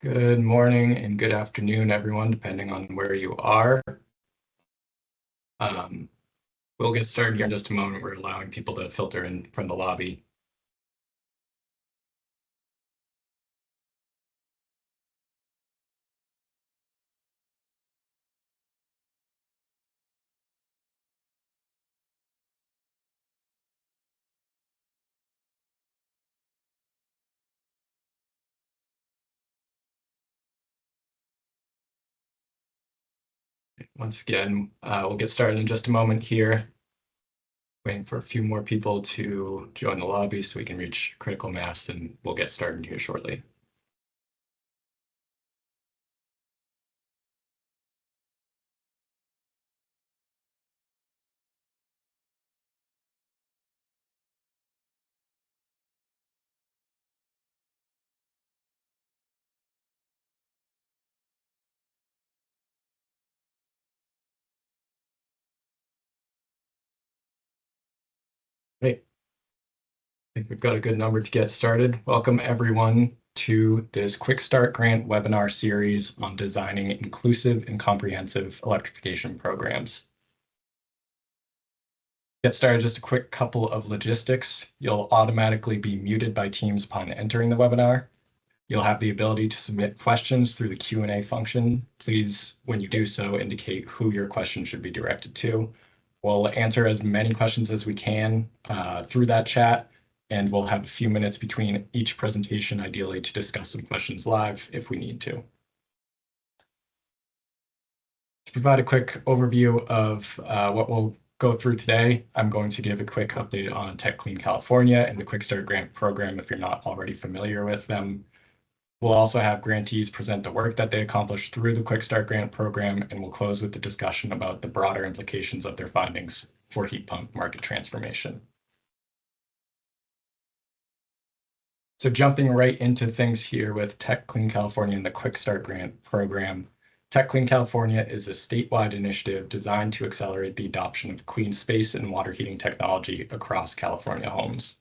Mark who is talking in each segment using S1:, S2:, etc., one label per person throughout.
S1: Good morning and good afternoon, everyone, depending on where you are. We'll get started here in just a moment. We're allowing people to filter in from the lobby. Once again, we'll get started in just a moment here. Waiting for a few more people to join the lobby so we can reach critical mass, and we'll get started here shortly. Great. I think we've got a good number to get started. Welcome, everyone, to this Quick Start Grant webinar series on designing inclusive and comprehensive electrification programs. Get started, just a quick couple of logistics. You'll automatically be muted by Teams upon entering the webinar. You'll have the ability to submit questions through the Q&A function. Please, when you do so, indicate who your question should be directed to. We'll answer as many questions as we can through that chat, and we'll have a few minutes between each presentation, ideally, to discuss some questions live if we need to. To provide a quick overview of what we'll go through today, I'm going to give a quick update on Tech Clean California and the Quick Start Grant Program if you're not already familiar with them. We'll also have grantees present the work that they accomplished through the Quick Start Grant Program, and we'll close with the discussion about the broader implications of their findings for heat pump market transformation. So jumping right into things here with Tech Clean California and the Quick Start Grant Program. Tech Clean California is a statewide initiative designed to accelerate the adoption of clean space and water heating technology across California homes.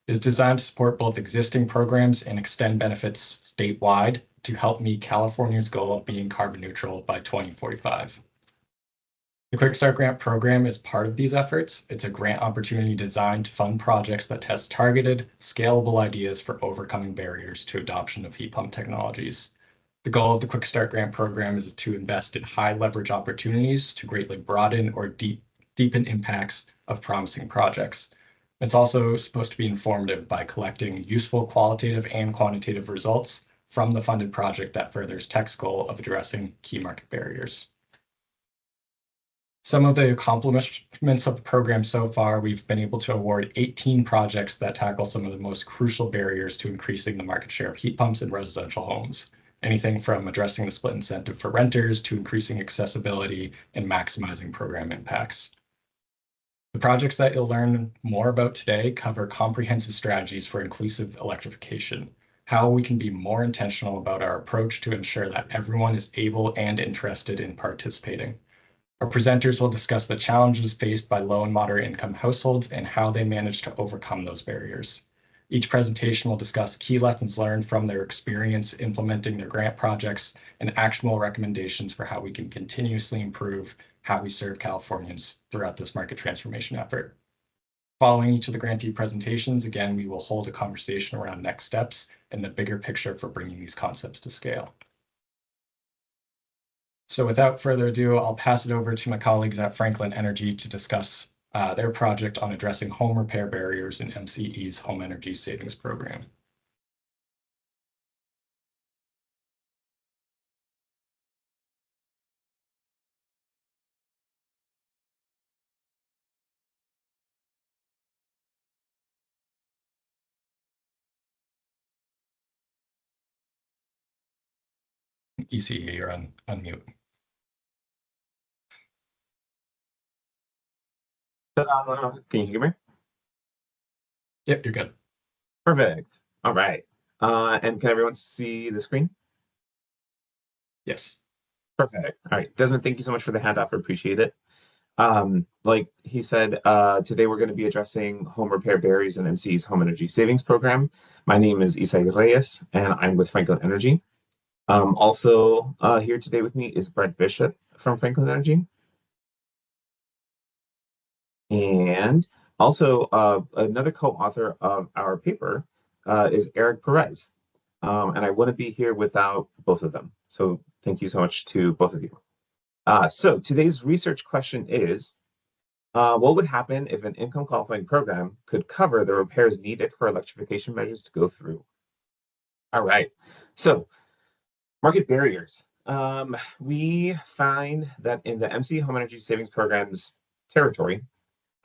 S1: It is designed to support both existing programs and extend benefits statewide to help meet California's goal of being carbon neutral by 2045. The Quick Start Grant Program is part of these efforts. It's a grant opportunity designed to fund projects that test targeted, scalable ideas for overcoming barriers to adoption of heat pump technologies. The goal of the Quick Start Grant Program is to invest in high leverage opportunities to greatly broaden or deepen impacts of promising projects. It's also supposed to be informative by collecting useful qualitative and quantitative results from the funded project that furthers Tech's goal of addressing key market barriers. Some of the accomplishments of the program so far, we've been able to award 18 projects that tackle some of the most crucial barriers to increasing the market share of heat pumps in residential homes. Anything from addressing the split incentive for renters to increasing accessibility and maximizing program impacts. The projects that you'll learn more about today cover comprehensive strategies for inclusive electrification, how we can be more intentional about our approach to ensure that everyone is able and interested in participating. Our presenters will discuss the challenges faced by low and moderate income households and how they manage to overcome those barriers. Each presentation will discuss key lessons learned from their experience implementing their grant projects and actionable recommendations for how we can continuously improve how we serve Californians throughout this market transformation effort. Following each of the grantee presentations, again, we will hold a conversation around next steps and the bigger picture for bringing these concepts to scale. So without further ado, I'll pass it over to my colleagues at Franklin Energy to discuss their project on addressing home repair barriers in MCE's Home Energy Savings Program. ECE, you're on mute.
S2: Can you hear me?
S1: Yep, you're good.
S2: Perfect. All right. And can everyone see the screen?
S1: Yes.
S2: Perfect. All right. Desmond, thank you so much for the handoff. I appreciate it. Like he said, today we're going to be addressing home repair barriers in MCE's Home Energy Savings Program. My name is Isai Reyes, and I'm with Franklin Energy. Also here today with me is Brett Bishop from Franklin Energy. And also another co-author of our paper is Eric Perez. And I wouldn't be here without both of them. So thank you so much to both of you. So today's research question is, what would happen if an income qualifying program could cover the repairs needed for electrification measures to go through? All right. So market barriers. We find that in the MC Home Energy Savings Program's territory,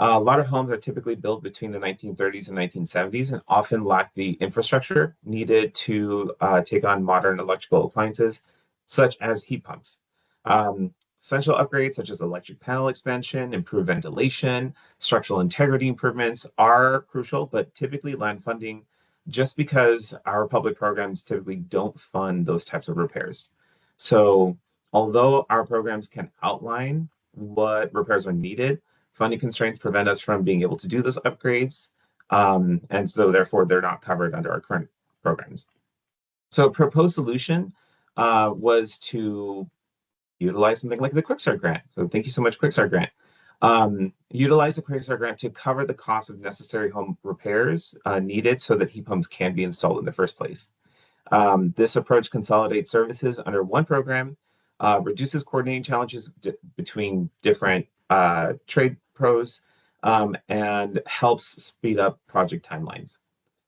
S2: a lot of homes are typically built between the 1930s and 1970s and often lack the infrastructure needed to take on modern electrical appliances, such as heat pumps. Essential upgrades such as electric panel expansion, improved ventilation, structural integrity improvements are crucial, but typically land funding just because our public programs typically don't fund those types of repairs. So although our programs can outline what repairs are needed, funding constraints prevent us from being able to do those upgrades. And so therefore they're not covered under our current programs. So a proposed solution was to utilize something like the Quick Start Grant. So thank you so much, Quick Start Grant. Utilize the Quick Start Grant to cover the cost of necessary home repairs needed so that heat pumps can be installed in the first place. This approach consolidates services under one program, reduces coordinating challenges between different trade pros, and helps speed up project timelines.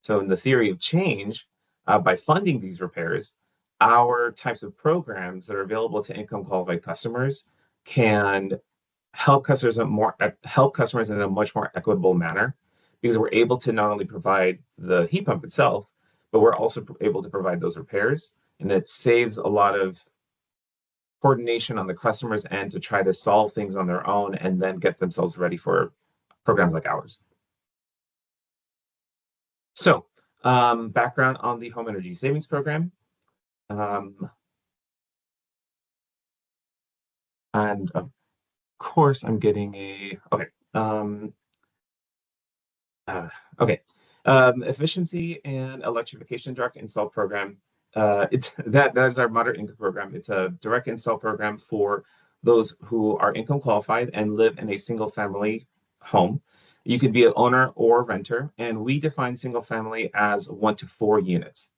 S2: So in the theory of change, by funding these repairs, our types of programs that are available to income qualified customers can help customers in a much more equitable manner, because we're able to not only provide the heat pump itself, but we're also able to provide those repairs, and it saves a lot of coordination on the customer's end to try to solve things on their own and then get themselves ready for programs like ours. So background on the Home Energy Savings Program. And of course, I'm getting a, okay. Okay. Efficiency and Electrification Direct Install Program. That is our moderate income program. It's a direct install program for those who are income qualified and live in a single family home. You could be an owner or renter, and we define single family as 1 to 4 units.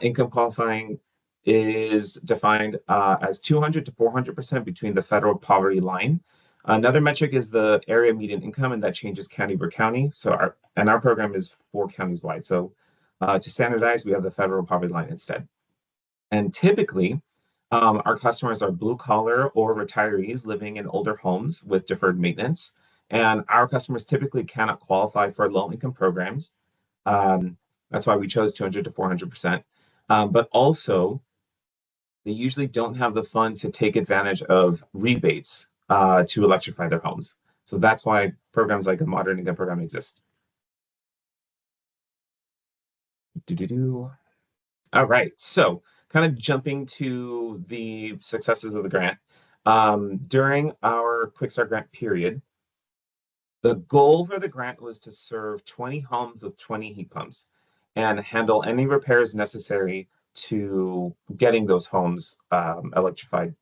S2: Income qualifying is defined as 200 to 400% between the federal poverty line. Another metric is the area median income, and that changes county per county. So our program is 4 counties wide. So to standardize, we have the federal poverty line instead. And typically, our customers are blue collar or retirees living in older homes with deferred maintenance. And our customers typically cannot qualify for low income programs. That's why we chose 200 to 400%. But also, they usually don't have the funds to take advantage of rebates to electrify their homes. So that's why programs like a modern income program exist. All right, so kind of jumping to the successes of the grant. During our Quick Start Grant period, the goal for the grant was to serve 20 homes with 20 heat pumps and handle any repairs necessary to getting those homes electrified,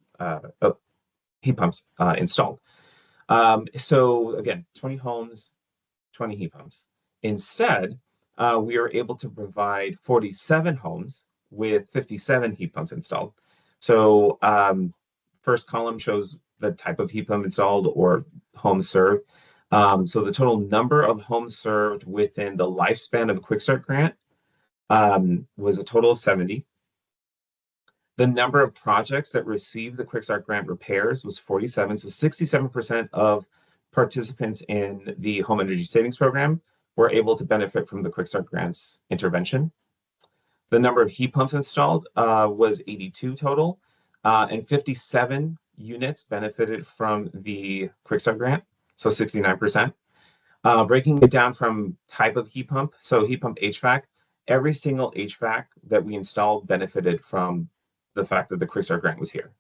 S2: heat pumps installed. So again, 20 homes, 20 heat pumps. Instead, we were able to provide 47 homes with 57 heat pumps installed. So first column shows the type of heat pump installed or homes served. So the total number of homes served within the lifespan of a Quick Start Grant was a total of 70. The number of projects that received the Quick Start Grant repairs was 47. So 67% of participants in the Home Energy Savings Program were able to benefit from the Quick Start Grant's intervention. The number of heat pumps installed was 82 total, and 57 units benefited from the Quick Start Grant, so 69%. Breaking it down from type of heat pump, so heat pump HVAC, every single HVAC that we installed benefited from the fact that the Quick Start Grant was here.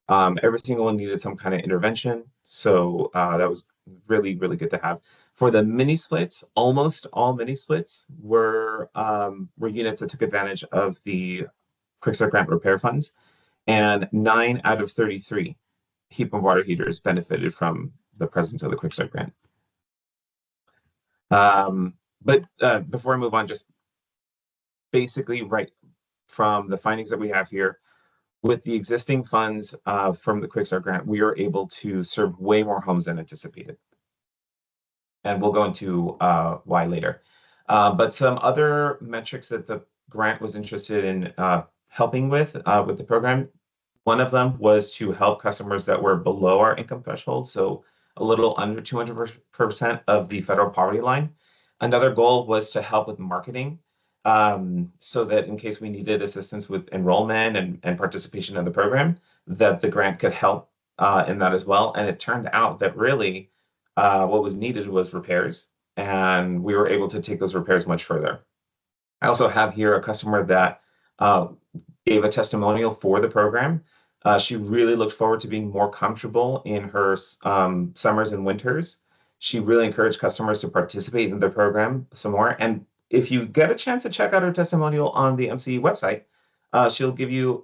S2: Every single one needed some kind of intervention, so that was really, really good to have. For the mini splits, almost all mini splits were units that took advantage of the Quick Start Grant repair funds. and 9 out of 33 heat pump water heaters benefited from the presence of the Quick Start grant. But before I move on, just basically right from the findings that we have here, with the existing funds from the Quick Start grant, we are able to serve way more homes than anticipated. And we'll go into why later. But some other metrics that the grant was interested in helping with the program, one of them was to help customers that were below our income threshold, so a little under 200% of the federal poverty line. Another goal was to help with marketing, so that in case we needed assistance with enrollment and participation in the program, that the grant could help in that as well. And it turned out that really what was needed was repairs, and we were able to take those repairs much further. I also have here a customer that gave a testimonial for the program. She really looked forward to being more comfortable in her summers and winters. She really encouraged customers to participate in the program some more. And if you get a chance to check out her testimonial on the MCE website, she'll give you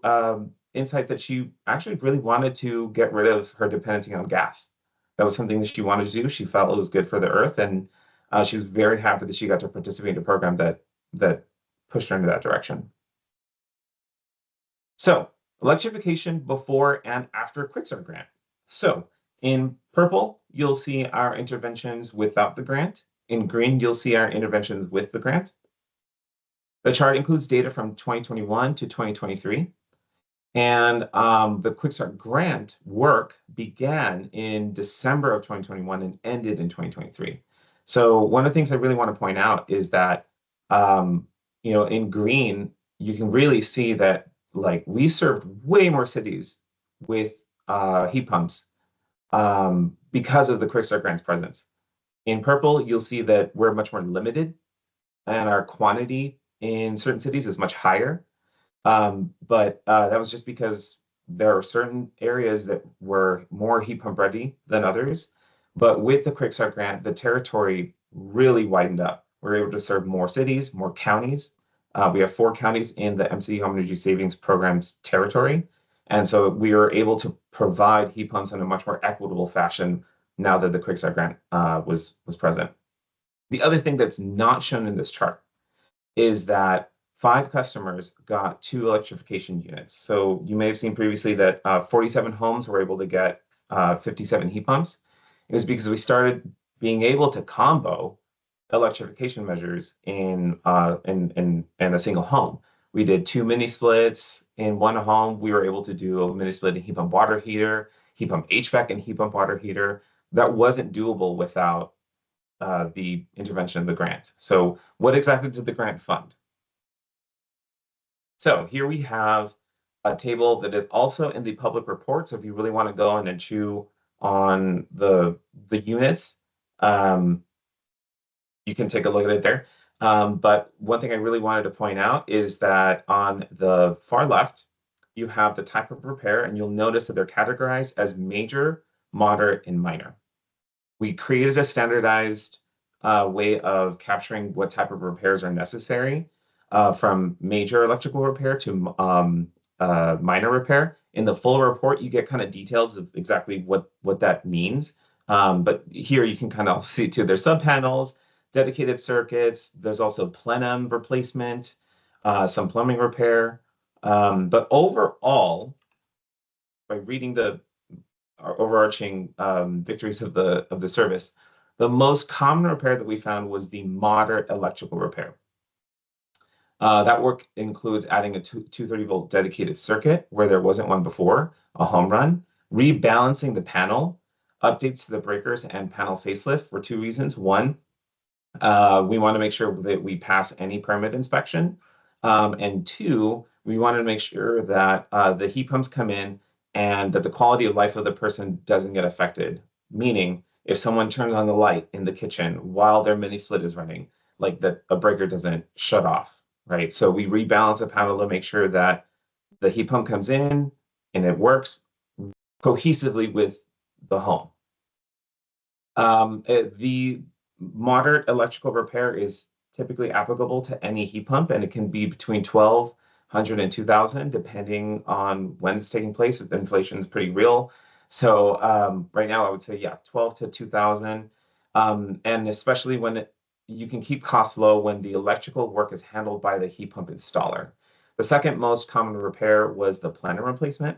S2: insight that she actually really wanted to get rid of her dependency on gas. That was something that she wanted to do. She felt it was good for the earth, and she was very happy that she got to participate in a program that pushed her into that direction. So, electrification before and after Quick Start grant. So, in purple, you'll see our interventions without the grant. In green, you'll see our interventions with the grant. The chart includes data from 2021 to 2023. And the Quick Start grant work began in December of 2021 and ended in 2023. So one of the things I really want to point out is that, in green, you can really see that like we served way more cities with heat pumps because of the Quick Start grant's presence. In purple, you'll see that we're much more limited and our quantity in certain cities is much higher. But that was just because there are certain areas that were more heat pump ready than others. But with the Quick Start grant, the territory really widened up. We're able to serve more cities, more counties. We have 4 counties in the MCE Home Energy Savings Program's territory. And so we were able to provide heat pumps in a much more equitable fashion now that the Quick Start grant was present. The other thing that's not shown in this chart is that 5 customers got 2 electrification units. So you may have seen previously that 47 homes were able to get 57 heat pumps. It was because we started being able to combo electrification measures in a single home. We did 2 mini splits in one home. We were able to do a mini split in heat pump water heater, heat pump HVAC, and heat pump water heater. That wasn't doable without the intervention of the grant. So what exactly did the grant fund? So here we have a table that is also in the public report. So if you really want to go in and chew on the units, you can take a look at it there. But one thing I really wanted to point out is that on the far left, you have the type of repair, and you'll notice that they're categorized as major, moderate, and minor. We created a standardized way of capturing what type of repairs are necessary, from major electrical repair to minor repair. In the full report, you get kind of details of exactly what that means. But here you can kind of see too, there's subpanels, dedicated circuits. There's also plenum replacement, some plumbing repair. But overall, by reading the overarching victories of the service, the most common repair that we found was the moderate electrical repair. That work includes adding a 230-volt dedicated circuit where there wasn't one before, a home run, rebalancing the panel, updates to the breakers, and panel facelift for 2 reasons. One, we want to make sure that we pass any permit inspection. And 2, we want to make sure that the heat pumps come in and that the quality of life of the person doesn't get affected. Meaning, if someone turns on the light in the kitchen while their mini split is running, like that a breaker doesn't shut off, right? So we rebalance the panel to make sure that the heat pump comes in and it works cohesively with the home. The moderate electrical repair is typically applicable to any heat pump, and it can be between 12 100 and 2,000, depending on when it's taking place. Inflation is pretty real. So right now, I would say, yeah, 12 to 2,000. And especially when you can keep costs low when the electrical work is handled by the heat pump installer. The second most common repair was the plenum replacement,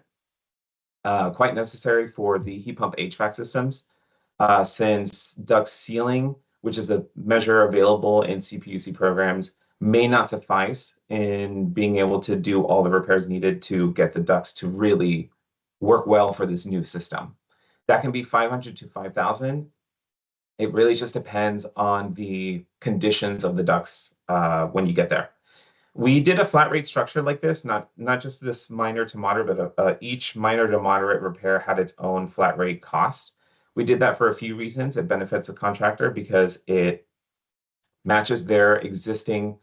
S2: quite necessary for the heat pump HVAC systems, since duct sealing, which is a measure available in CPUC programs, may not suffice in being able to do all the repairs needed to get the ducts to really work well for this new system. That can be 500 to 5,000. It really just depends on the conditions of the ducts when you get there. We did a flat rate structure like this, not just this minor to moderate, but each minor to moderate repair had its own flat rate cost. We did that for a few reasons. It benefits the contractor because it matches their existing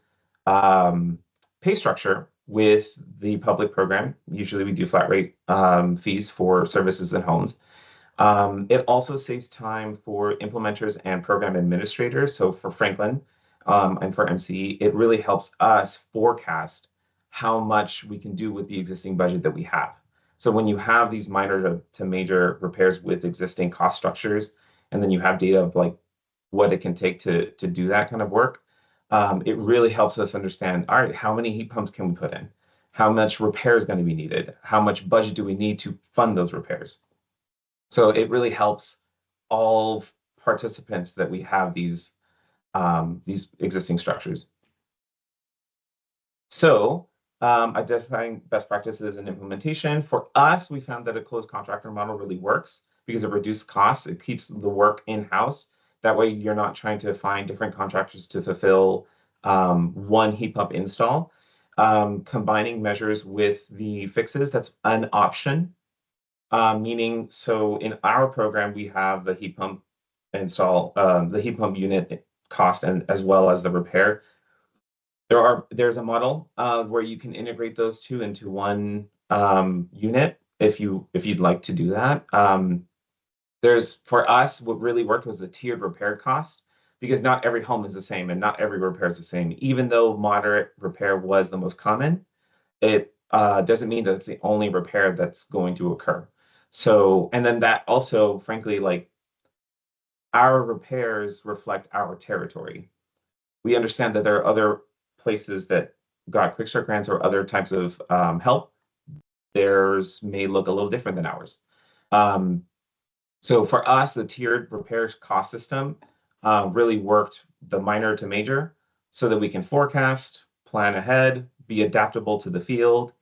S2: pay structure with the public program. Usually we do flat rate fees for services in homes. It also saves time for implementers and program administrators. So for Franklin and for MCE, it really helps us forecast how much we can do with the existing budget that we have. So when you have these minor to major repairs with existing cost structures, and then you have data of like what it can take to do that kind of work, it really helps us understand, all right, how many heat pumps can we put in? How much repair is going to be needed? How much budget do we need to fund those repairs? So it really helps all participants that we have these existing structures. So identifying best practices and implementation. For us, we found that a closed contractor model really works because it reduces costs. It keeps the work in-house. That way you're not trying to find different contractors to fulfill one heat pump install. Combining measures with the fixes, that's an option. Meaning, so in our program, we have the heat pump install, the heat pump unit cost, and as well as the repair. There's a model where you can integrate those two into one unit if you'd like to do that. For us, what really worked was the tiered repair cost, because not every home is the same and not every repair is the same. Even though moderate repair was the most common, it doesn't mean that it's the only repair that's going to occur. So, and then that also, frankly, like our repairs reflect our territory. We understand that there are other places that got quick start grants or other types of help. Theirs may look a little different than ours. So for us, the tiered repair cost system really worked the minor to major so that we can forecast, plan ahead, be adaptable to the field.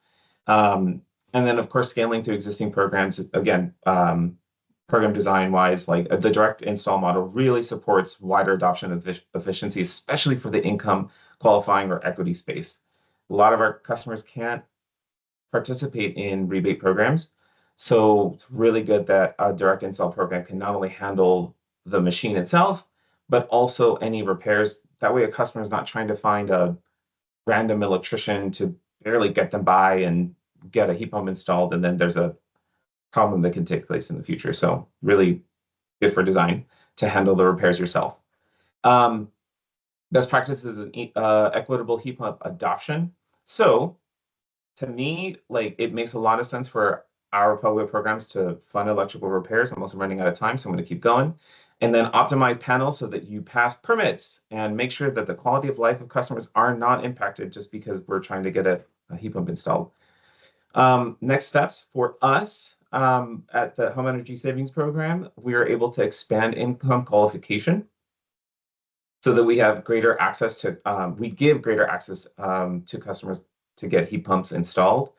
S2: And then, of course, scaling through existing programs, again, program design wise, like the direct install model really supports wider adoption of efficiency, especially for the income qualifying or equity space. A lot of our customers can't participate in rebate programs. So it's really good that a direct install program can not only handle the machine itself, but also any repairs. That way a customer is not trying to find a random electrician to barely get them by and get a heat pump installed, and then there's a problem that can take place in the future. So really good for design to handle the repairs yourself. Best practices is equitable heat pump adoption. So to me, like it makes a lot of sense for our public programs to fund electrical repairs. I'm also running out of time, so I'm going to keep going. And then optimize panels so that you pass permits and make sure that the quality of life of customers are not impacted just because we're trying to get a heat pump installed. Next steps for us at the Home Energy Savings Program, we are able to expand income qualification so that we have greater access to, we give greater access to customers to get heat pumps installed.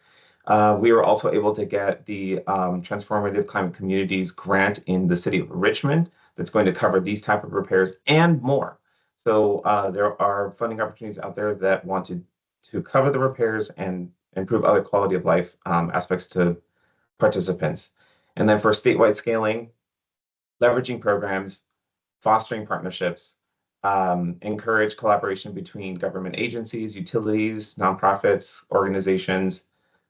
S2: We were also able to get the Transformative Climate Communities grant in the city of Richmond that's going to cover these type of repairs and more. So there are funding opportunities out there that want to cover the repairs and improve other quality of life aspects to participants. And then for statewide scaling, leveraging programs, fostering partnerships, encourage collaboration between government agencies, utilities, nonprofits, organizations,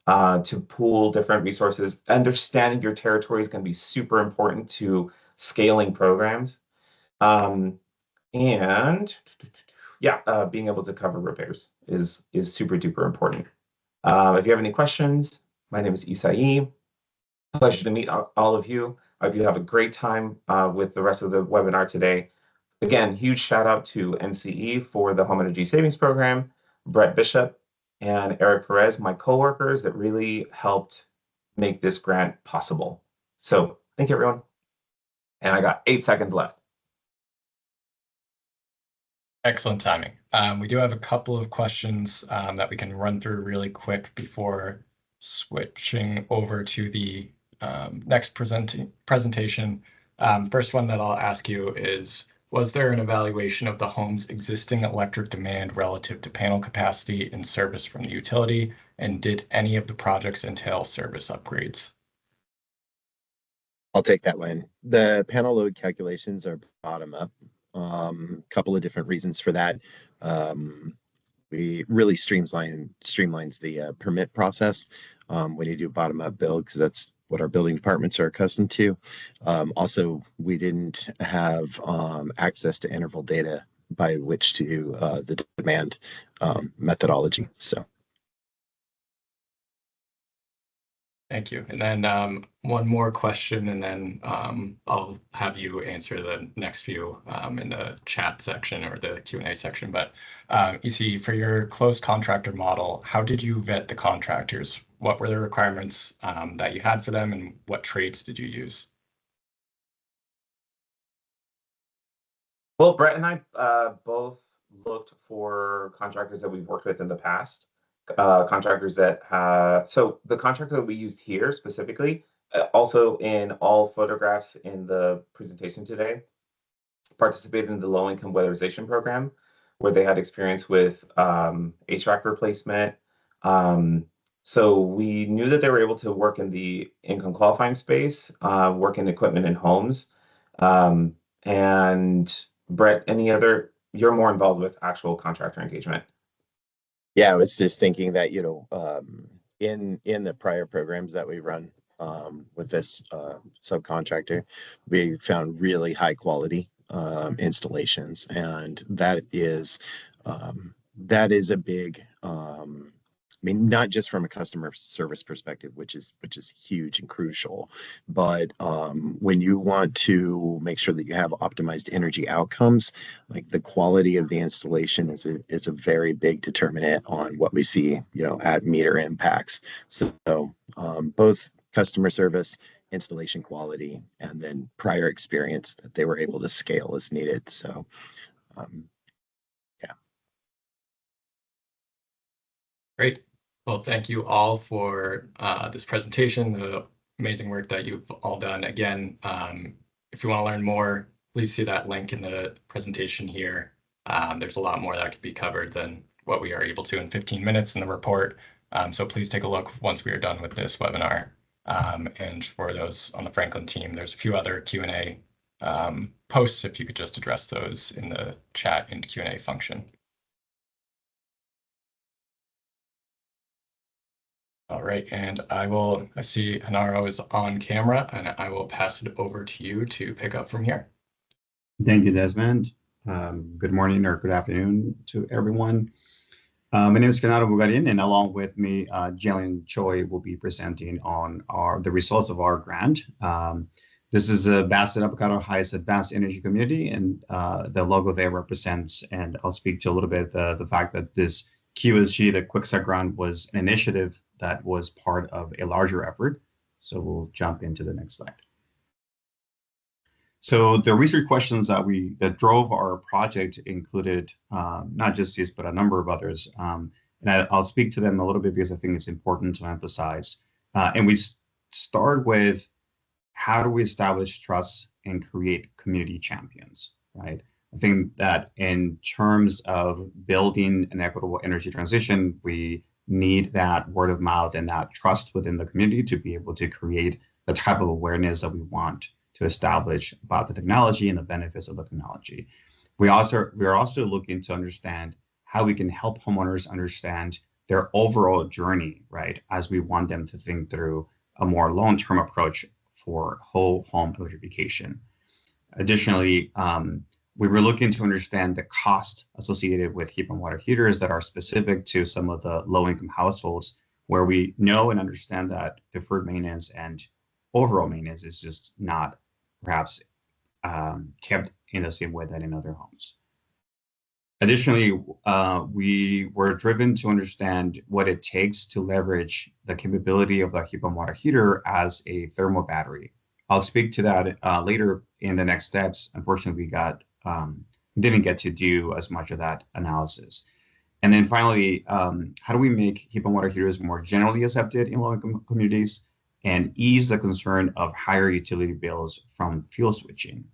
S2: to pool different resources. Understanding your territory is going to be super important to scaling programs. And yeah, being able to cover repairs is super duper important. If you have any questions, my name is Isai. Pleasure to meet all of you. I hope you have a great time with the rest of the webinar today. Again, huge shout out to MCE for the Home Energy Savings Program, Brett Bishop, and Eric Perez, my coworkers that really helped make this grant possible. So thank you, everyone. And I got 8 seconds left.
S1: Excellent timing. We do have a couple of questions that we can run through really quick before switching over to the next presentation. First one that I'll ask you is, was there an evaluation of the home's existing electric demand relative to panel capacity and service from the utility? And did any of the projects entail service upgrades?
S3: I'll take that one. The panel load calculations are bottom up. Couple of different reasons for that. We really streamlines the permit process when you do bottom up build, because that's what our building departments are accustomed to. Also, we didn't have access to interval data by which to do the demand methodology. So.
S1: Thank you. And then one more question, and then I'll have you answer the next few in the chat section or the Q&A section. But EC, for your closed contractor model, how did you vet the contractors? What were the requirements that you had for them, and what trades did you use?
S2: Well, Brett and I both looked for contractors that we've worked with in the past. Contractors that so the contractor that we used here specifically, also in all photographs in the presentation today, participated in the low-income weatherization program, where they had experience with HVAC replacement. So we knew that they were able to work in the income qualifying space, work in equipment in homes. And Brett, you're more involved with actual contractor engagement.
S3: Yeah, I was just thinking that, in the prior programs that we run with this subcontractor, we found really high quality installations, and that is a big I mean, not just from a customer service perspective, which is huge and crucial, but when you want to make sure that you have optimized energy outcomes, like the quality of the installation is a very big determinant on what we see, at meter impacts. So both customer service, installation quality, and then prior experience that they were able to scale as needed. So yeah.
S1: Great. Well, thank you all for this presentation, the amazing work that you've all done. Again, if you want to learn more, please see that link in the presentation here. There's a lot more that could be covered than what we are able to in 15 minutes in the report. So please take a look once we are done with this webinar. And for those on the Franklin team, there's a few other Q&A posts, if you could just address those in the chat and Q&A function. All right, and I see Hanaro is on camera, and I will pass it over to you to pick up from here.
S4: Thank you, Desmond. Good morning or good afternoon to everyone. My name is Kanaro Bugarin, and along with me, Jalen Choi will be presenting on the results of our grant. This is a Bassett Avocado Heights Advanced Energy Community, and the logo there represents, and I'll speak to a little bit the fact that this QSG, the Quick Start Grant, was an initiative that was part of a larger effort. So we'll jump into the next slide. So the research questions that drove our project included not just these, but a number of others. And I'll speak to them a little bit because I think it's important to emphasize. And we start with, how do we establish trust and create community champions, right? I think that in terms of building an equitable energy transition, we need that word of mouth and that trust within the community to be able to create the type of awareness that we want to establish about the technology and the benefits of the technology. We are also looking to understand how we can help homeowners understand their overall journey, right? As we want them to think through a more long-term approach for whole home electrification. Additionally, we were looking to understand the cost associated with heat pump water heaters that are specific to some of the low-income households where we know and understand that deferred maintenance and overall maintenance is just not perhaps kept in the same way that in other homes. Additionally, we were driven to understand what it takes to leverage the capability of the heat pump water heater as a thermal battery. I'll speak to that later in the next steps. Unfortunately, we didn't get to do as much of that analysis. And then finally, how do we make heat pump water heaters more generally accepted in low-income communities and ease the concern of higher utility bills from fuel switching?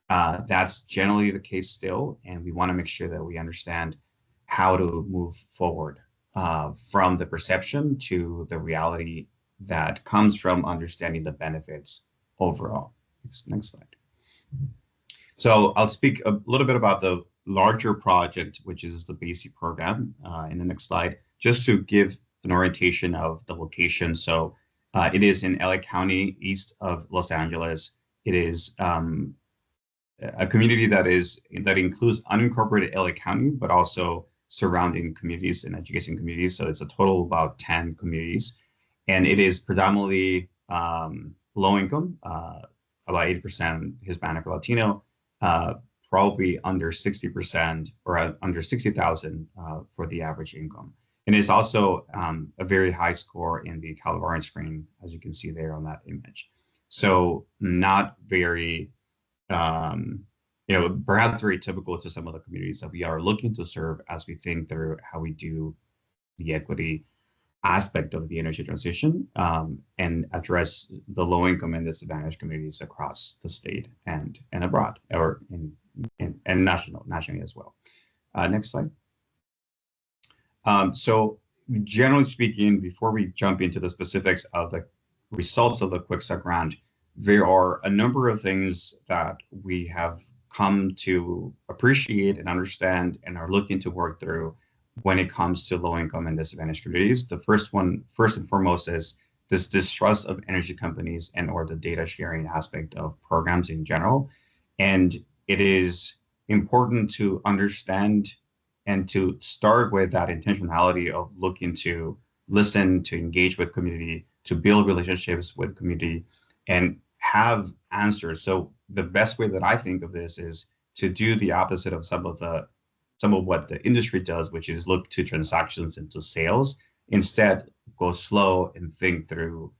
S4: That's generally the case still, and we want to make sure that we understand how to move forward from the perception to the reality that comes from understanding the benefits overall. Next slide. So I'll speak a little bit about the larger project, which is the BASIC program in the next slide, just to give an orientation of the location. So it is in LA County, east of Los Angeles. It is a community that includes unincorporated LA County, but also surrounding communities and adjacent communities. So it's a total of about 10 communities. And it is predominantly low income, about 80% Hispanic or Latino, probably under 60% or under 60,000 for the average income. And it's also a very high score in the California screen, as you can see there on that image. So not very, perhaps very typical to some of the communities that we are looking to serve as we think through how we do the equity aspect of the energy transition and address the low income and disadvantaged communities across the state and abroad, or and nationally as well. Next slide. So generally speaking, before we jump into the specifics of the results of the QuickStart grant, there are a number of things that we have come to appreciate and understand and are looking to work through when it comes to low income and disadvantaged communities. The first and foremost, is this distrust of energy companies and or the data sharing aspect of programs in general. And it is important to understand and to start with that intentionality of looking to listen, to engage with community, to build relationships with community, and have answers. So the best way that I think of this is to do the opposite of some of what the industry does, which is look to transactions and to sales. Instead, go slow and think through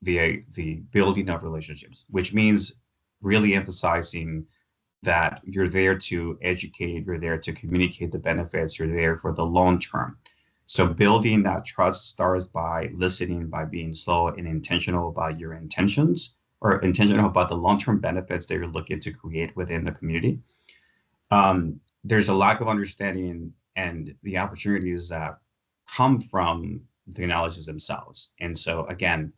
S4: the building of relationships, which means really emphasizing that you're there to educate, you're there to communicate the benefits, you're there for the long term. So building that trust starts by listening, by being slow and intentional about your intentions, or intentional about the long-term benefits that you're looking to create within the community. There's a lack of understanding and the opportunities that come from the technologies themselves. And so again,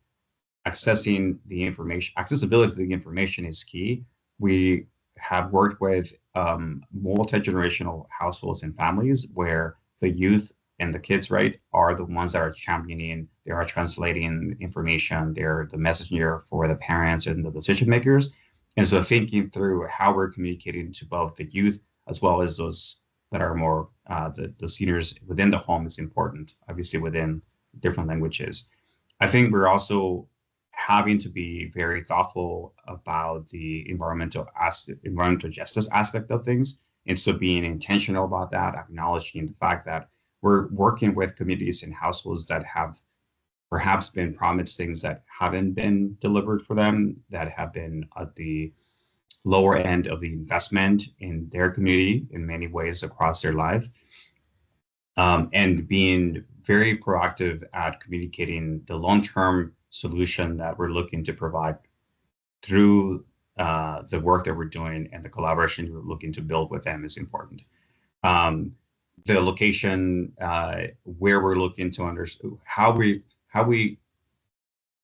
S4: accessibility to the information is key. We have worked with multi-generational households and families where the youth and the kids, right, are the ones that are championing, they are translating information, they're the messenger for the parents and the decision makers. And so thinking through how we're communicating to both the youth as well as those that are more the seniors within the home is important, obviously within different languages. I think we're also having to be very thoughtful about the environmental justice aspect of things. And so being intentional about that, acknowledging the fact that we're working with communities and households that have perhaps been promised things that haven't been delivered for them, that have been at the lower end of the investment in their community in many ways across their life, and being very proactive at communicating the long-term solution that we're looking to provide through the work that we're doing, and the collaboration we're looking to build with them is important. The location, where we're looking to understand how we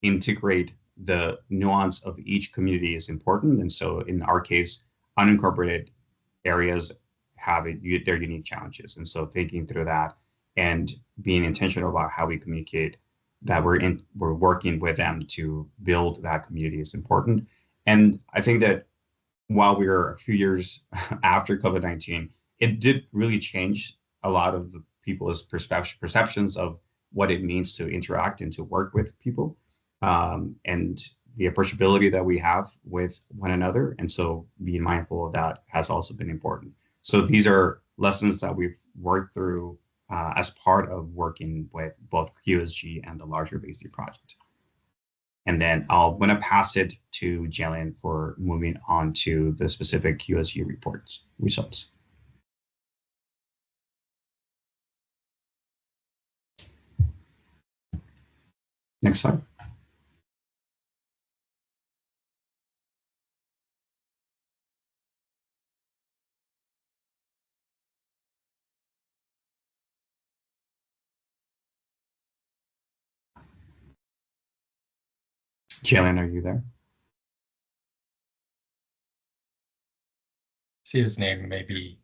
S4: integrate the nuance of each community is important. And so in our case, unincorporated areas have their unique challenges. And so thinking through that and being intentional about how we communicate that we're working with them to build that community is important. And I think that while we are a few years after COVID-19, it did really change a lot of the people's perceptions of what it means to interact and to work with people, and the approachability that we have with one another. And so being mindful of that has also been important. So these are lessons that we've worked through as part of working with both QSG and the larger BC project. And then I'm going to pass it to Jalen for moving on to the specific QSG results. Next slide. Jalen, are you there?
S1: See, his name may be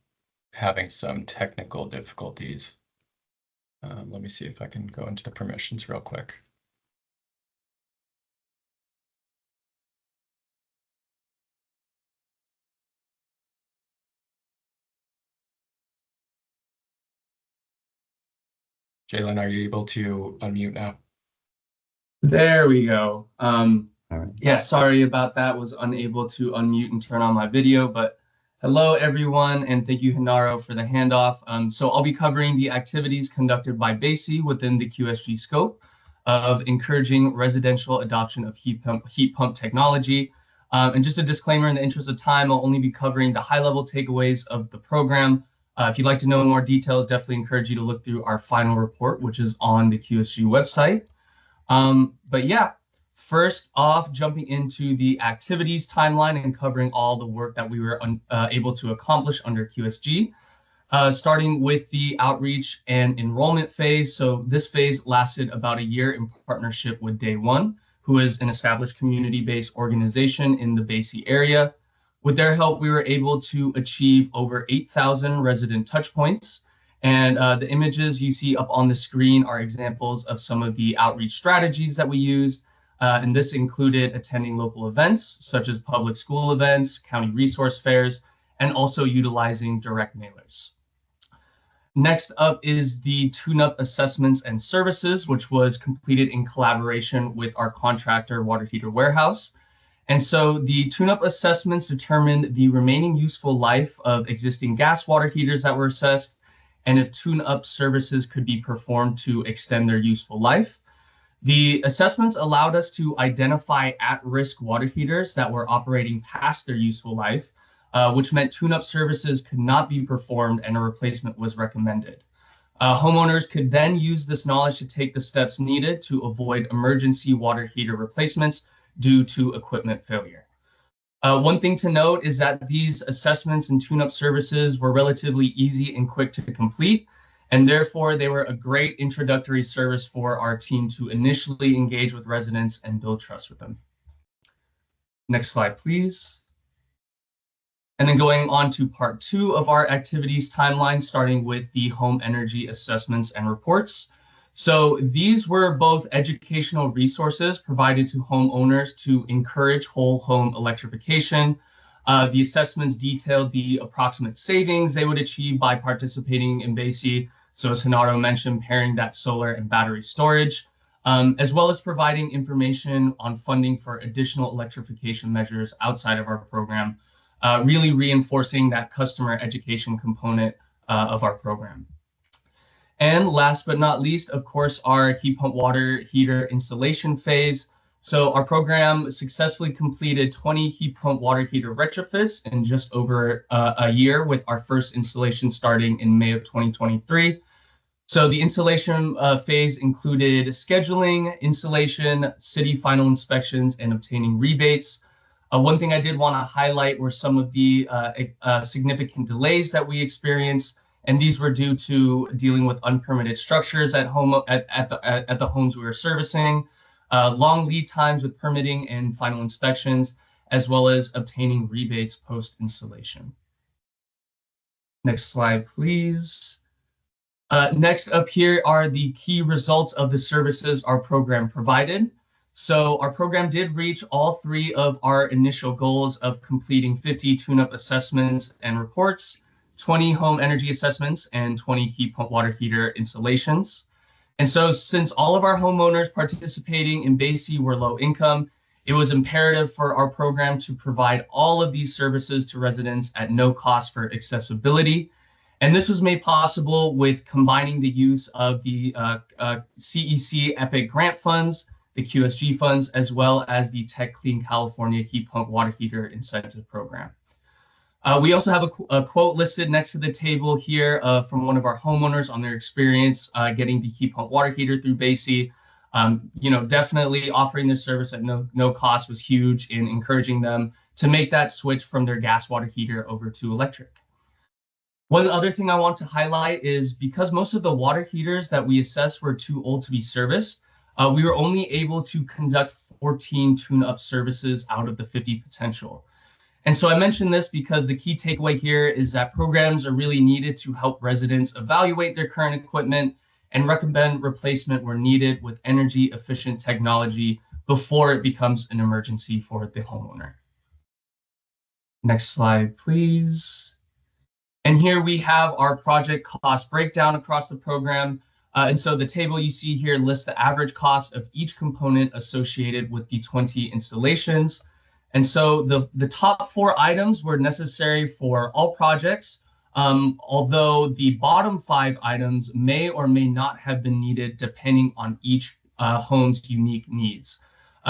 S1: having some technical difficulties. Let me see if I can go into the permissions real quick. Jalen, are you able to unmute now?
S5: There we go.
S4: All right.
S5: Yeah, sorry about that. Was unable to unmute and turn on my video, but hello everyone, and thank you, Hinaro, for the handoff. So I'll be covering the activities conducted by BASI within the QSG scope of encouraging residential adoption of heat pump technology. And just a disclaimer, in the interest of time, I'll only be covering the high-level takeaways of the program. If you'd like to know more details, definitely encourage you to look through our final report, which is on the QSG website. But yeah, first off, jumping into the activities timeline and covering all the work that we were able to accomplish under QSG, starting with the outreach and enrollment phase. So this phase lasted about a year in partnership with Day One, who is an established community-based organization in the BASI area. With their help, we were able to achieve over 8,000 resident touchpoints. And the images you see up on the screen are examples of some of the outreach strategies that we used. And this included attending local events, such as public school events, county resource fairs, and also utilizing direct mailers. Next up is the tune-up assessments and services, which was completed in collaboration with our contractor, Water Heater Warehouse. And so the tune-up assessments determined the remaining useful life of existing gas water heaters that were assessed, and if tune-up services could be performed to extend their useful life. The assessments allowed us to identify at-risk water heaters that were operating past their useful life, which meant tune-up services could not be performed and a replacement was recommended. Homeowners could then use this knowledge to take the steps needed to avoid emergency water heater replacements due to equipment failure. One thing to note is that these assessments and tune-up services were relatively easy and quick to complete, and therefore they were a great introductory service for our team to initially engage with residents and build trust with them. Next slide, please. And then going on to part 2 of our activities timeline, starting with the home energy assessments and reports. So these were both educational resources provided to homeowners to encourage whole home electrification. The assessments detailed the approximate savings they would achieve by participating in BASI. So as Hinaro mentioned, pairing that solar and battery storage, as well as providing information on funding for additional electrification measures outside of our program, really reinforcing that customer education component of our program. And last but not least, of course, our heat pump water heater installation phase. So our program successfully completed 20 heat pump water heater retrofits in just over a year, with our first installation starting in May of 2023. So the installation phase included scheduling, installation, city final inspections, and obtaining rebates. One thing I did want to highlight were some of the significant delays that we experienced, and these were due to dealing with unpermitted structures at the homes we were servicing, long lead times with permitting and final inspections, as well as obtaining rebates post-installation. Next slide, please. Next up here are the key results of the services our program provided. So our program did reach all 3 of our initial goals of completing 50 tune-up assessments and reports, 20 home energy assessments, and 20 heat pump water heater installations. And so since all of our homeowners participating in BASE were low income, it was imperative for our program to provide all of these services to residents at no cost for accessibility. And this was made possible with combining the use of the CEC EPIC grant funds, the QSG funds, as well as the Tech Clean California Heat Pump Water Heater Incentive Program. We also have a quote listed next to the table here from one of our homeowners on their experience getting the heat pump water heater through BASE. Definitely offering this service at no cost was huge in encouraging them to make that switch from their gas water heater over to electric. One other thing I want to highlight is because most of the water heaters that we assessed were too old to be serviced, we were only able to conduct 14 tune-up services out of the 50 potential. And so I mention this because the key takeaway here is that programs are really needed to help residents evaluate their current equipment and recommend replacement where needed with energy efficient technology before it becomes an emergency for the homeowner. Next slide, please. And here we have our project cost breakdown across the program. And so the table you see here lists the average cost of each component associated with the 20 installations. And so the top 4 items were necessary for all projects, although the bottom 5 items may or may not have been needed depending on each home's unique needs.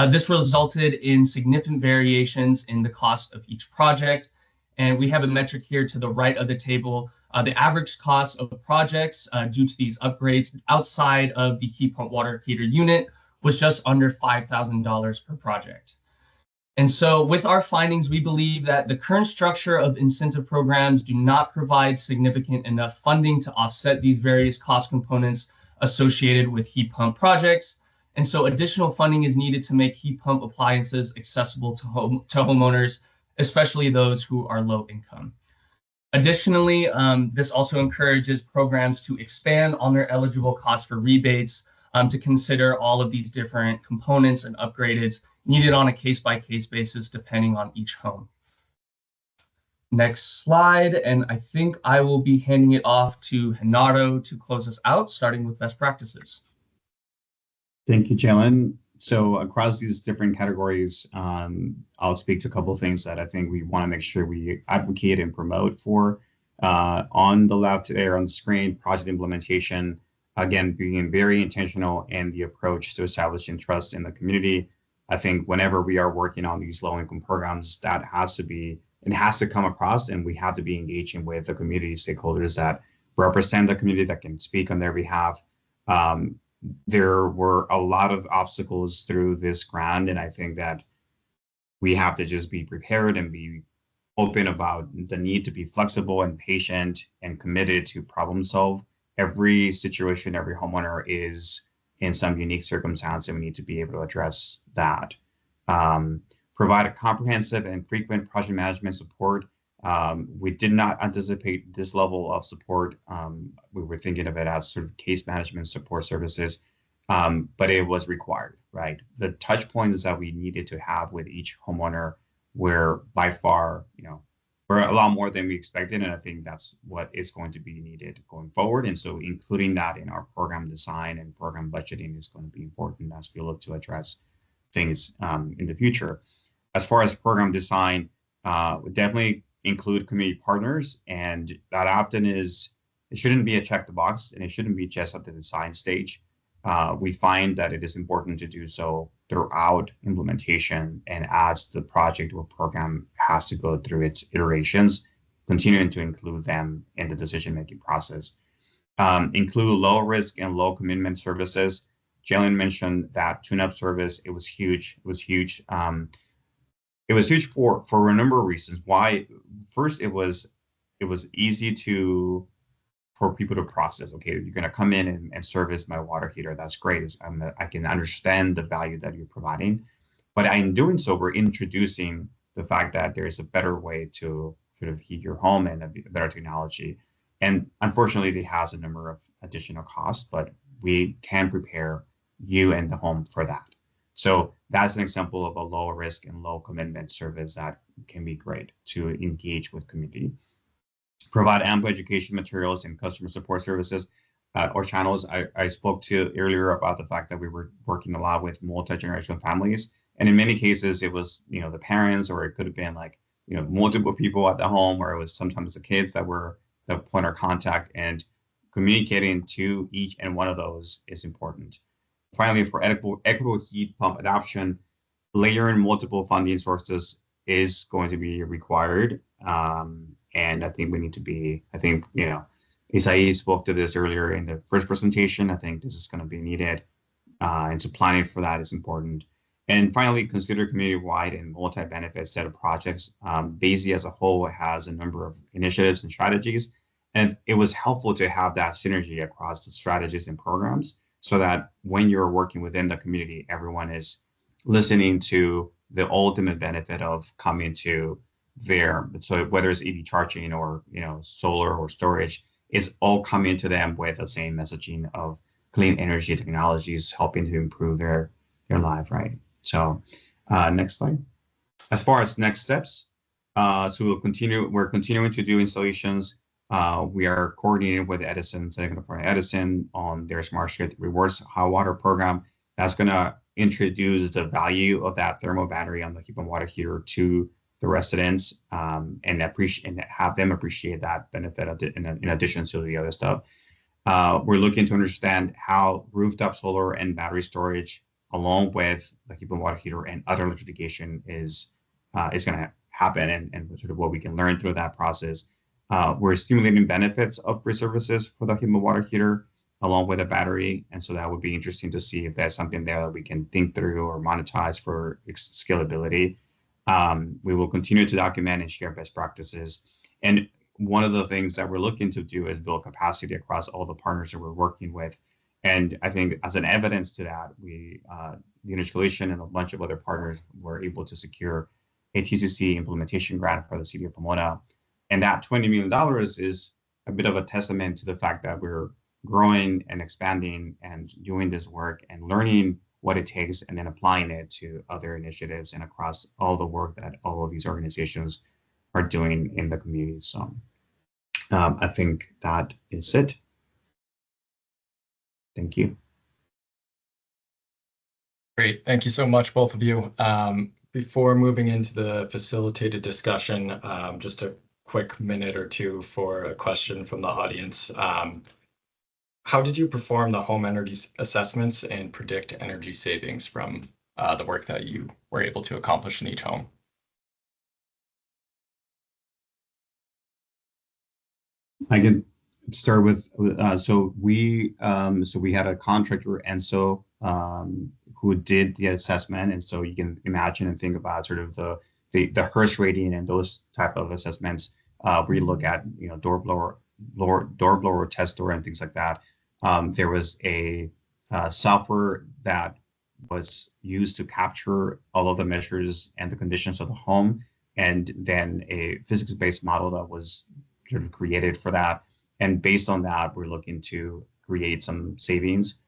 S5: This resulted in significant variations in the cost of each project. And we have a metric here to the right of the table. The average cost of the projects due to these upgrades outside of the heat pump water heater unit was just under $5,000 per project. And so with our findings, we believe that the current structure of incentive programs do not provide significant enough funding to offset these various cost components associated with heat pump projects. And so additional funding is needed to make heat pump appliances accessible to homeowners, especially those who are low income. Additionally, this also encourages programs to expand on their eligible cost for rebates to consider all of these different components and upgrades needed on a case-by-case basis depending on each home. Next slide, and I think I will be handing it off to Genaro to close us out, starting with best practices.
S4: Thank you, Jalen. So across these different categories, I'll speak to a couple of things that I think we want to make sure we advocate and promote for. On the left there on the screen, project implementation, again, being very intentional in the approach to establishing trust in the community. I think whenever we are working on these low-income programs, that has to be, it has to come across, and we have to be engaging with the community stakeholders that represent the community, that can speak on their behalf. There were a lot of obstacles through this grant, and I think that we have to just be prepared and be open about the need to be flexible and patient and committed to problem solve. Every situation, every homeowner is in some unique circumstance, and we need to be able to address that. Provide a comprehensive and frequent project management support. We did not anticipate this level of support. We were thinking of it as sort of case management support services, but it was required, right? The touch points that we needed to have with each homeowner were by far, were a lot more than we expected. And I think that's what is going to be needed going forward. And so including that in our program design and program budgeting is going to be important as we look to address things in the future. As far as program design, we definitely include community partners, and that often is, it shouldn't be a check the box, and it shouldn't be just at the design stage. We find that it is important to do so throughout implementation and as the project or program has to go through its iterations, continuing to include them in the decision-making process. Include low risk and low commitment services. Jalen mentioned that tune-up service, it was huge. It was huge. It was huge for a number of reasons. Why? First, it was easy for people to process. Okay, you're going to come in and service my water heater. That's great. I can understand the value that you're providing. But in doing so, we're introducing the fact that there is a better way to sort of heat your home and a better technology. And unfortunately, it has a number of additional costs, but we can prepare you and the home for that. So that's an example of a low risk and low commitment service that can be great to engage with community. Provide ample education materials and customer support services. or channels. I spoke to earlier about the fact that we were working a lot with multi-generational families. And in many cases, it was, the parents, or it could have been like, multiple people at the home, or it was sometimes the kids that were the point of contact, and communicating to each and one of those is important. Finally, for equitable heat pump adoption, layering multiple funding sources is going to be required. And I think we need to be, Isai spoke to this earlier in the first presentation. I think this is going to be needed. And so planning for that is important. And finally, consider community-wide and multi-benefit set of projects. BASE as a whole has a number of initiatives and strategies, and it was helpful to have that synergy across the strategies and programs, so that when you're working within the community, everyone is listening to the ultimate benefit of coming to there. So whether it's EV charging or solar or storage, it's all coming to them with the same messaging of clean energy technologies helping to improve their life, right? So next slide. As far as next steps, so we're continuing to do installations. We are coordinating with Edison, Edison on their Smart Grid Rewards Hot Water program. That's going to introduce the value of that thermal battery on the heat pump water heater to the residents, and have them appreciate that benefit of it in addition to the other stuff. We're looking to understand how rooftop solar and battery storage, along with the heat pump water heater and other electrification, is going to happen, and sort of what we can learn through that process. We're stimulating benefits of grid services for the heat pump water heater along with a battery, and so that would be interesting to see if there's something there that we can think through or monetize for scalability. We will continue to document and share best practices. And one of the things that we're looking to do is build capacity across all the partners that we're working with. And I think as an evidence to that, the Electrification and a bunch of other partners were able to secure a TCC implementation grant for the city of Pomona. And that $20 million is a bit of a testament to the fact that we're growing and expanding and doing this work and learning what it takes, and then applying it to other initiatives and across all the work that all of these organizations are doing in the community. So I think that is it. Thank you.
S1: Great. Thank you so much, both of you. Before moving into the facilitated discussion, just a quick minute or two for a question from the audience. How did you perform the home energy assessments and predict energy savings from the work that you were able to accomplish in each home?
S4: I can start with so we had a contractor, Enso, who did the assessment, and so you can imagine and think about sort of the Hearst rating and those type of assessments, where you look at door blower test door and things like that. There was a software that was used to capture all of the measures and the conditions of the home, and then a physics-based model that was sort of created for that. And based on that, we're looking to create some savings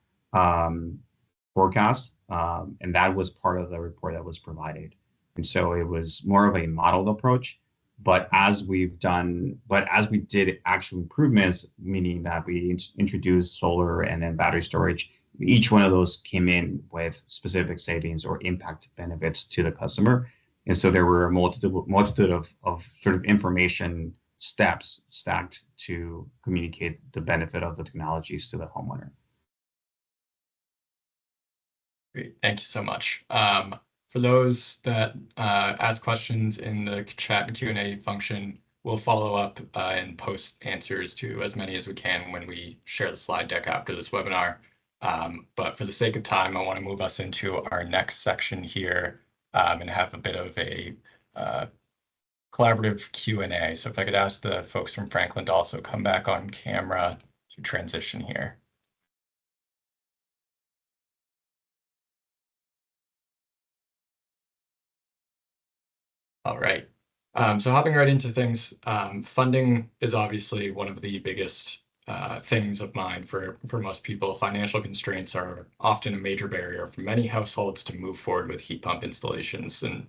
S4: forecast, and that was part of the report that was provided. And so it was more of a modeled approach. But as we did actual improvements, meaning that we introduced solar and then battery storage, each one of those came in with specific savings or impact benefits to the customer. And so there were a multitude of sort of information steps stacked to communicate the benefit of the technologies to the homeowner.
S1: Great, thank you so much. For those that ask questions in the chat Q&A function, we'll follow up and post answers to as many as we can when we share the slide deck after this webinar. But for the sake of time, I want to move us into our next section here and have a bit of a collaborative Q&A. So if I could ask the folks from Franklin to also come back on camera to transition here. All right. So hopping right into things, funding is obviously one of the biggest things of mind for most people. Financial constraints are often a major barrier for many households to move forward with heat pump installations. And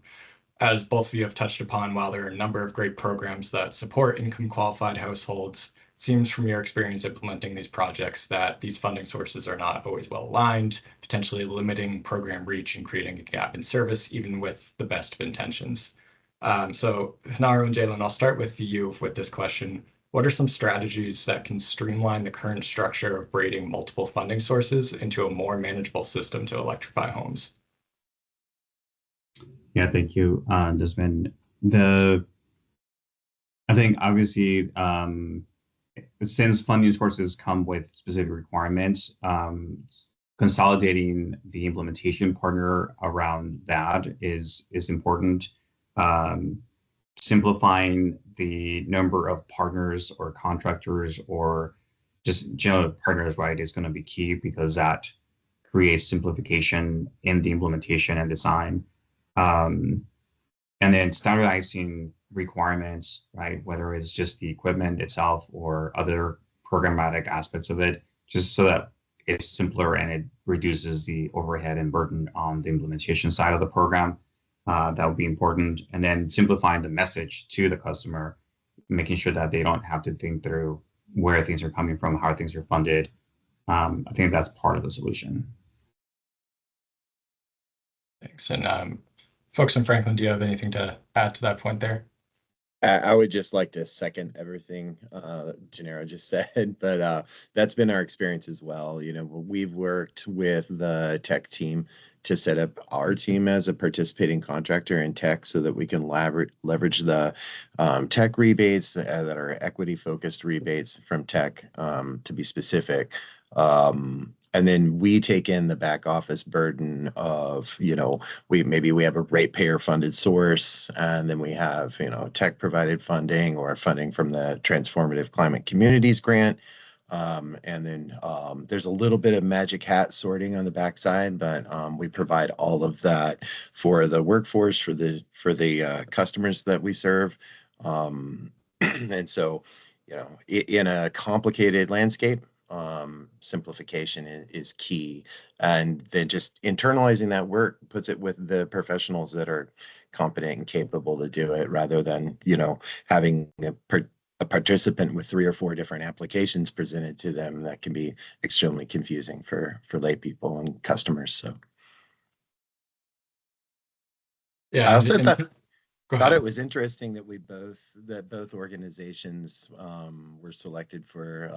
S1: as both of you have touched upon, while there are a number of great programs that support income qualified households, it seems from your experience implementing these projects that these funding sources are not always well aligned, potentially limiting program reach and creating a gap in service, even with the best of intentions. So Hanaro and Jalen, I'll start with you with this question. What are some strategies that can streamline the current structure of braiding multiple funding sources into a more manageable system to electrify homes?
S4: Yeah, thank you, Desmond. I think obviously, since funding sources come with specific requirements, consolidating the implementation partner around that is important. Simplifying the number of partners or contractors or just general partners, right, is going to be key, because that creates simplification in the implementation and design. And then standardizing requirements, right, whether it's just the equipment itself or other programmatic aspects of it, just so that it's simpler and it reduces the overhead and burden on the implementation side of the program. That would be important. And then simplifying the message to the customer, making sure that they don't have to think through where things are coming from, how things are funded. I think that's part of the solution.
S1: Thanks. And folks in Franklin, do you have anything to add to that point there?
S3: I would just like to second everything Gennaro just said, but that's been our experience as well. You know, we've worked with the tech team to set up our team as a participating contractor in tech so that we can leverage the tech rebates that are equity-focused rebates from tech, to be specific. And then we take in the back office burden of, you know, we have a ratepayer funded source, and then we have, you know, tech provided funding or funding from the Transformative Climate Communities grant. And then there's a little bit of magic hat sorting on the backside, but we provide all of that for the workforce, for the customers that we serve. And so, you know, in a complicated landscape, simplification is key, and then just internalizing that work puts it with the professionals that are competent and capable to do it, rather than, you know, having a participant with 3 or 4 different applications presented to them that can be extremely confusing for lay people and customers. So
S1: Yeah,
S3: I also thought
S1: ahead.
S3: it was interesting that both organizations were selected for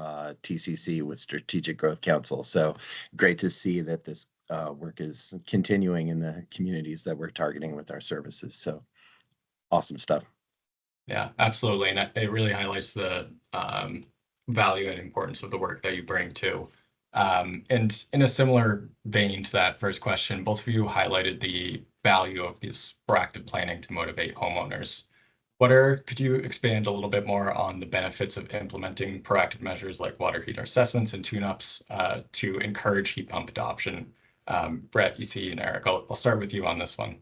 S3: TCC with Strategic Growth Council. So great to see that this work is continuing in the communities that we're targeting with our services. So awesome stuff.
S1: Yeah, absolutely. And it really highlights the value and importance of the work that you bring too. And in a similar vein to that first question, both of you highlighted the value of this proactive planning to motivate homeowners. Could you expand a little bit more on the benefits of implementing proactive measures like water heater assessments and tune-ups to encourage heat pump adoption? Brett, EC, and Eric, I'll start with you on this one.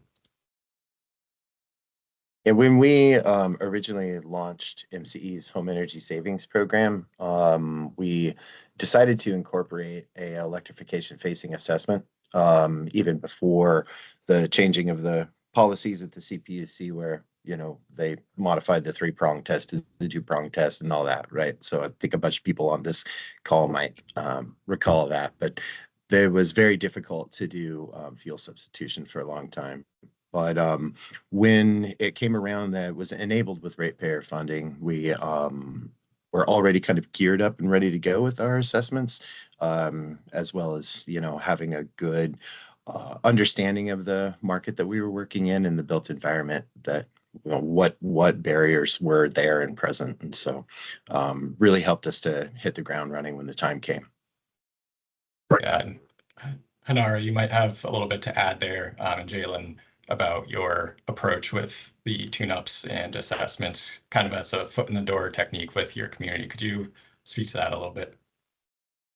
S3: And when we originally launched MCE's Home Energy Savings Program, we decided to incorporate a electrification facing assessment even before the changing of the policies at the CPUC, where, you know, they modified the 3-prong test to the 2-prong test and all that, right? So I think a bunch of people on this call might recall that, but it was very difficult to do fuel substitution for a long time. But when it came around that it was enabled with ratepayer funding, we were already kind of geared up and ready to go with our assessments, as well as, you know, having a good understanding of the market that we were working in and the built environment, that, you know, what barriers were there and present. And so really helped us to hit the ground running when the time came.
S1: Yeah, and Hanara, you might have a little bit to add there, and Jalen, about your approach with the tune-ups and assessments, kind of as a foot in the door technique with your community. Could you speak to that a little bit?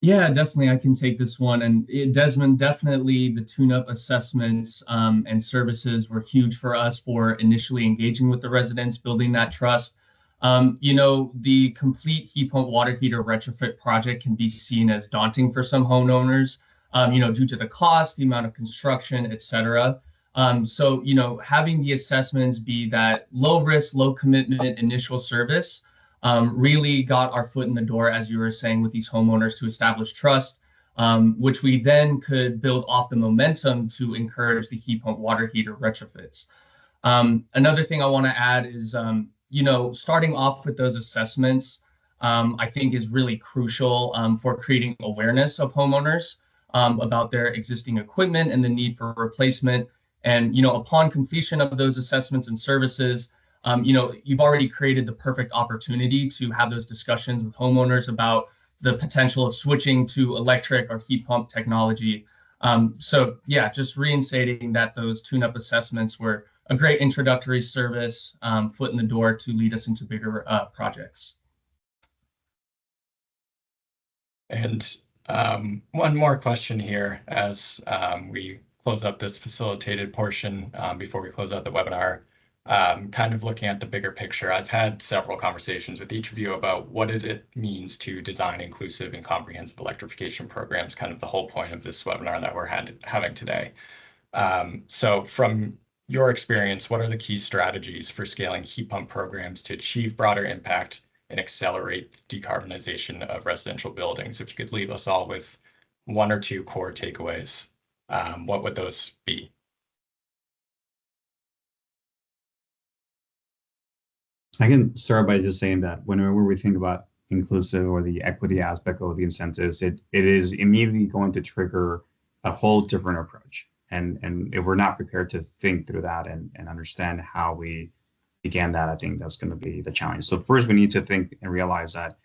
S5: Yeah, definitely. I can take this one. And Desmond, definitely the tune-up assessments and services were huge for us for initially engaging with the residents, building that trust. You know, the complete heat pump water heater retrofit project can be seen as daunting for some homeowners, you know, due to the cost, the amount of construction, et cetera. So, having the assessments be that low risk, low commitment initial service really got our foot in the door, as you were saying, with these homeowners to establish trust, which we then could build off the momentum to encourage the heat pump water heater retrofits. Another thing I want to add is, starting off with those assessments, I think is really crucial for creating awareness of homeowners about their existing equipment and the need for replacement. And, upon completion of those assessments and services, you've already created the perfect opportunity to have those discussions with homeowners about the potential of switching to electric or heat pump technology. So yeah, just reinstating that those tune-up assessments were a great introductory service, foot in the door to lead us into bigger projects.
S1: And one more question here as we close up this facilitated portion before we close out the webinar. Kind of looking at the bigger picture, I've had several conversations with each of you about what it means to design inclusive and comprehensive electrification programs, kind of the whole point of this webinar that we're having today. So from your experience, what are the key strategies for scaling heat pump programs to achieve broader impact and accelerate decarbonization of residential buildings? If you could leave us all with one or two core takeaways, what would those be?
S4: I can start by just saying that whenever we think about inclusive or the equity aspect of the incentives, it is immediately going to trigger a whole different approach. And if we're not prepared to think through that and understand how we began that, I think that's going to be the challenge. So first, we need to think and realize that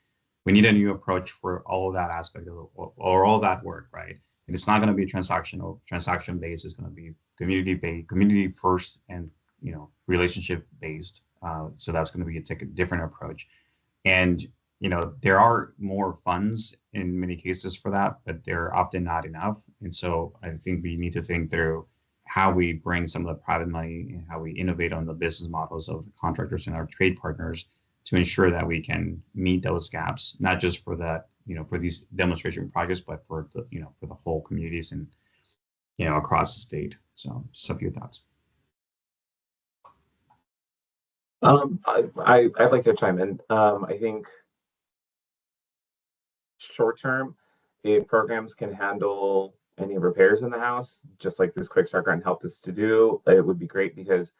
S4: we need a new approach for all of that aspect of or all that work, right? And it's not going to be transactional, transaction based. It's going to be community based, community first, and relationship based. So that's going to be take a different approach. And there are more funds in many cases for that, but they're often not enough. And so I think we need to think through how we bring some of the private money and how we innovate on the business models of the contractors and our trade partners to ensure that we can meet those gaps, not just for that, for these demonstration projects, but for the, for the whole communities and, across the state. So just a few thoughts.
S2: I'd like to chime in. I think short term, if programs can handle any repairs in the house, just like this quick start grant helped us to do, it would be great because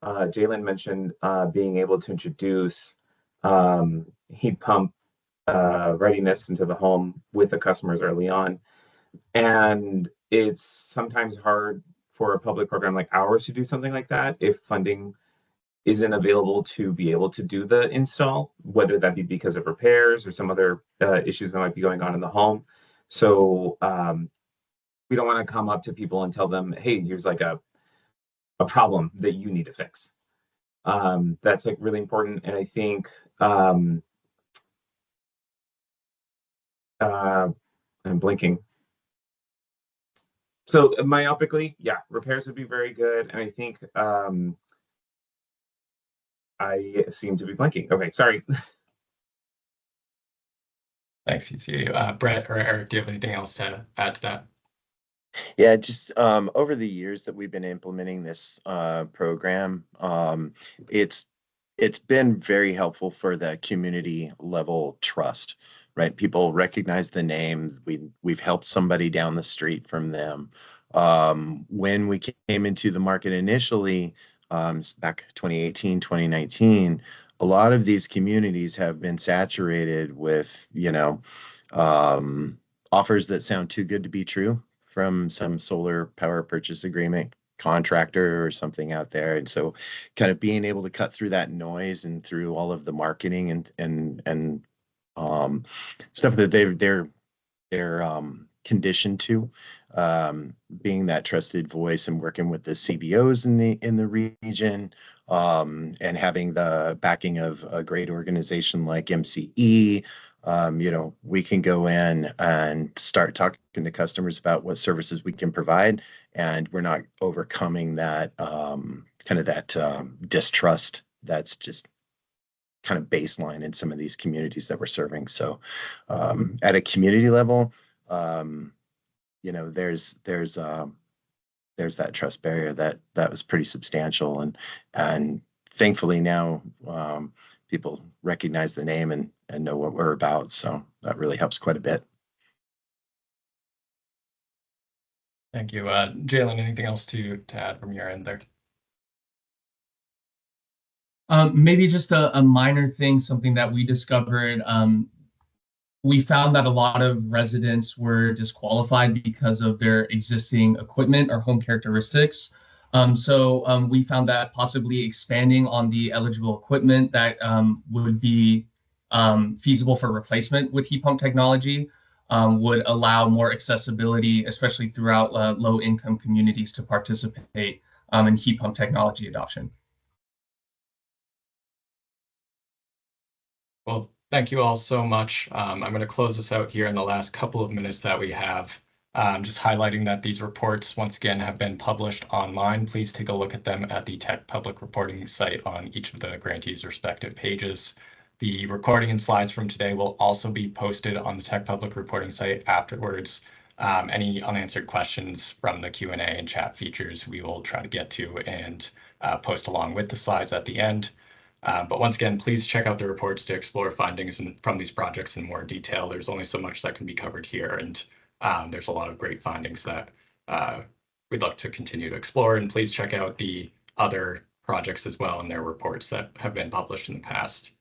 S2: Jalen mentioned being able to introduce heat pump readiness into the home with the customers early on. And it's sometimes hard for a public program like ours to do something like that if funding isn't available to be able to do the install, whether that be because of repairs or some other issues that might be going on in the home. So we don't want to come up to people and tell them, hey, here's like a problem that you need to fix. That's like really important. And I think I'm blinking. So myopically, yeah, repairs would be very good. And I think I seem to be blanking. Okay, sorry.
S1: Thanks, ECU. Brett or Eric, do you have anything else to add to that?
S3: Yeah, just over the years that we've been implementing this program, it's been very helpful for the community level trust, right? People recognize the name. We've helped somebody down the street from them. When we came into the market initially, back 2018, 2019, a lot of these communities have been saturated with, offers that sound too good to be true from some solar power purchase agreement contractor or something out there. And so kind of being able to cut through that noise and through all of the marketing and stuff that they're conditioned to, being that trusted voice and working with the CBOs in the region, and having the backing of a great organization like MCE. We can go in and start talking to customers about what services we can provide, and we're not overcoming that kind of that distrust that's just kind of baseline in some of these communities that we're serving. So at a community level, there's there's that trust barrier that was pretty substantial, and thankfully now people recognize the name and know what we're about. So that really helps quite a bit.
S1: Thank you. Jalen, anything else to add from your end there?
S5: Maybe just a minor thing, something that we discovered. We found that a lot of residents were disqualified because of their existing equipment or home characteristics. So we found that possibly expanding on the eligible equipment that would be feasible for replacement with heat pump technology would allow more accessibility, especially throughout low-income communities, to participate in heat pump technology adoption.
S1: Well, thank you all so much. I'm going to close this out here in the last couple of minutes that we have. Just highlighting that these reports, once again, have been published online. Please take a look at them at the Tech Public Reporting site on each of the grantees' respective pages. The recording and slides from today will also be posted on the Tech Public Reporting site afterwards. Any unanswered questions from the Q&A and chat features we will try to get to and post along with the slides at the end. But once again, please check out the reports to explore findings from these projects in more detail. There's only so much that can be covered here, and there's a lot of great findings that we'd like to continue to explore. And please check out the other projects as well and their reports that have been published in the past.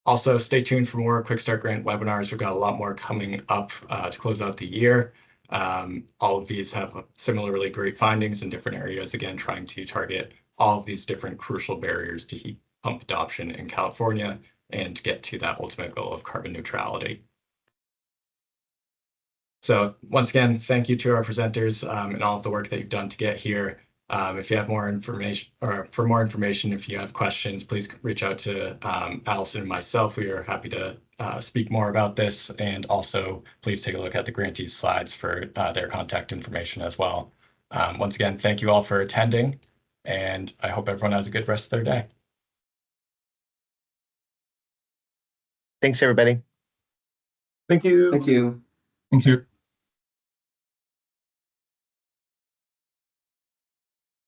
S1: Also, stay tuned for more Quick Start Grant webinars. We've got a lot more coming up to close out the year. All of these have similarly great findings in different areas, again, trying to target all of these different crucial barriers to heat pump adoption in California and get to that ultimate goal of carbon neutrality. So once again, thank you to our presenters and all of the work that you've done to get here. If you have more information, or for more information, if you have questions, please reach out to Allison and myself. We are happy to speak more about this. And also, please take a look at the grantees slides for their contact information as well. Once again, thank you all for attending, and I hope everyone has a good rest of their day.
S3: Thanks, everybody.
S2: Thank you.
S6: Thank you.
S5: Thank you.